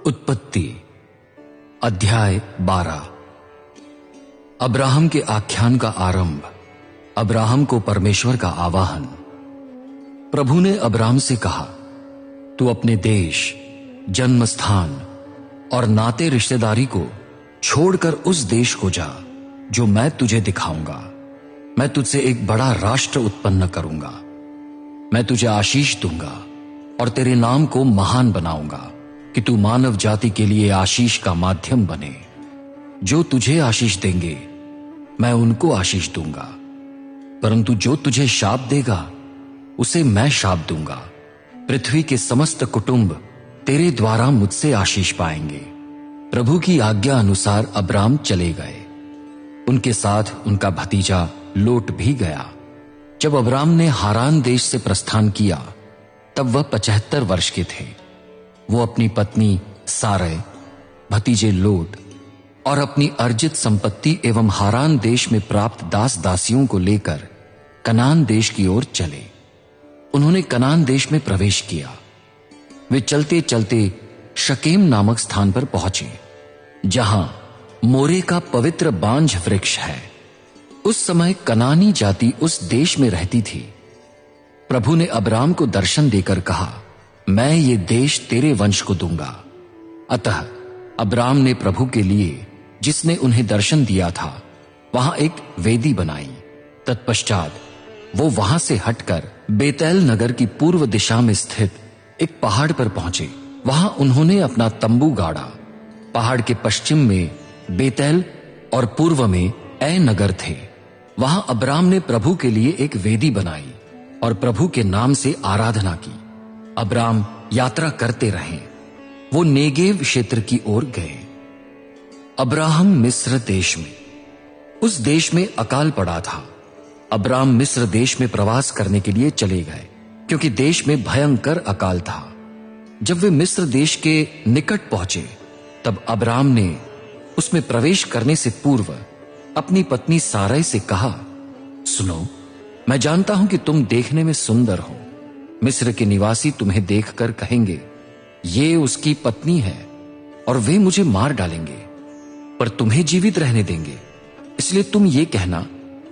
उत्पत्ति अध्याय 12। अब्राहम के आख्यान का आरंभ। अब्राहम को परमेश्वर का आवाहन। प्रभु ने अब्राहम से कहा, तू अपने देश, जन्म स्थान और नाते रिश्तेदारी को छोड़कर उस देश को जा जो मैं तुझे दिखाऊंगा। मैं तुझसे एक बड़ा राष्ट्र उत्पन्न करूंगा। मैं तुझे आशीष दूंगा और तेरे नाम को महान बनाऊंगा कि तू मानव जाति के लिए आशीष का माध्यम बने। जो तुझे आशीष देंगे मैं उनको आशीष दूंगा, परंतु जो तुझे शाप देगा उसे मैं शाप दूंगा। पृथ्वी के समस्त कुटुंब तेरे द्वारा मुझसे आशीष पाएंगे। प्रभु की आज्ञा अनुसार अब्राम चले गए। उनके साथ उनका भतीजा लोट भी गया। जब अब्राम ने हारान देश से प्रस्थान किया तब वह 75 वर्ष के थे। वो अपनी पत्नी सारै, भतीजे लोट और अपनी अर्जित संपत्ति एवं हारान देश में प्राप्त दास दासियों को लेकर कनान देश की ओर चले। उन्होंने कनान देश में प्रवेश किया। वे चलते चलते शकेम नामक स्थान पर पहुंचे, जहां मोरे का पवित्र बांझ वृक्ष है। उस समय कनानी जाति उस देश में रहती थी। प्रभु ने अब्राम को दर्शन देकर कहा, मैं ये देश तेरे वंश को दूंगा। अतः अब्राम ने प्रभु के लिए, जिसने उन्हें दर्शन दिया था, वहां एक वेदी बनाई। तत्पश्चात वो वहां से हटकर बेतैल नगर की पूर्व दिशा में स्थित एक पहाड़ पर पहुंचे। वहां उन्होंने अपना तंबू गाड़ा। पहाड़ के पश्चिम में बेतैल और पूर्व में ऐ नगर थे। वहां अब्राम ने प्रभु के लिए एक वेदी बनाई और प्रभु के नाम से आराधना की। अब्राम यात्रा करते रहे। वो नेगेव क्षेत्र की ओर गए। अब्राहम मिस्र देश में। उस देश में अकाल पड़ा था। अब्राम मिस्र देश में प्रवास करने के लिए चले गए, क्योंकि देश में भयंकर अकाल था। जब वे मिस्र देश के निकट पहुंचे तब अब्राम ने उसमें प्रवेश करने से पूर्व अपनी पत्नी सारै से कहा, सुनो, मैं जानता हूं कि तुम देखने में सुंदर हो। मिस्र के निवासी तुम्हें देखकर कहेंगे, ये उसकी पत्नी है, और वे मुझे मार डालेंगे, पर तुम्हें जीवित रहने देंगे। इसलिए तुम ये कहना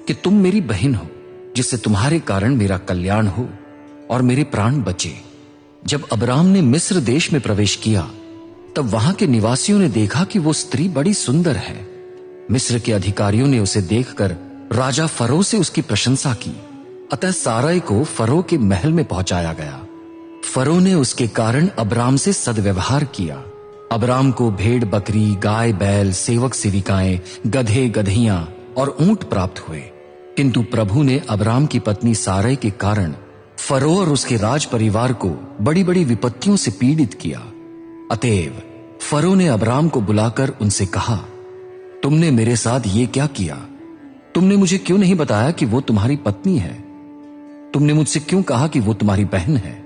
कि तुम मेरी बहन हो, जिससे तुम्हारे कारण मेरा कल्याण हो और मेरे प्राण बचे। जब अब्राम ने मिस्र देश में प्रवेश किया तब वहां के निवासियों ने देखा कि वो स्त्री बड़ी सुंदर है। मिस्र के अधिकारियों ने उसे देखकर राजा फरो से उसकी प्रशंसा की। अतः सारै को फरो के महल में पहुंचाया गया। फरो ने उसके कारण अब्राम से सद्व्यवहार किया। अब्राम को भेड़ बकरी, गाय बैल, सेवक सेविकाएं, गधे गधियां और ऊंट प्राप्त हुए। किंतु प्रभु ने अब्राम की पत्नी सारै के कारण फरो और उसके राज परिवार को बड़ी बड़ी विपत्तियों से पीड़ित किया। अतएव फरो ने अब्राम को बुलाकर उनसे कहा, तुमने मेरे साथ ये क्या किया? तुमने मुझे क्यों नहीं बताया कि वो तुम्हारी पत्नी है? तुमने मुझसे क्यों कहा कि वो तुम्हारी बहन है?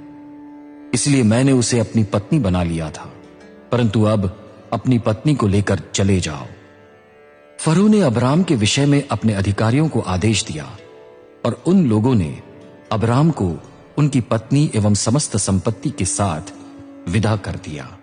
इसलिए मैंने उसे अपनी पत्नी बना लिया था, परंतु अब अपनी पत्नी को लेकर चले जाओ। फरो ने अब्राम के विषय में अपने अधिकारियों को आदेश दिया, और उन लोगों ने अब्राम को उनकी पत्नी एवं समस्त संपत्ति के साथ विदा कर दिया।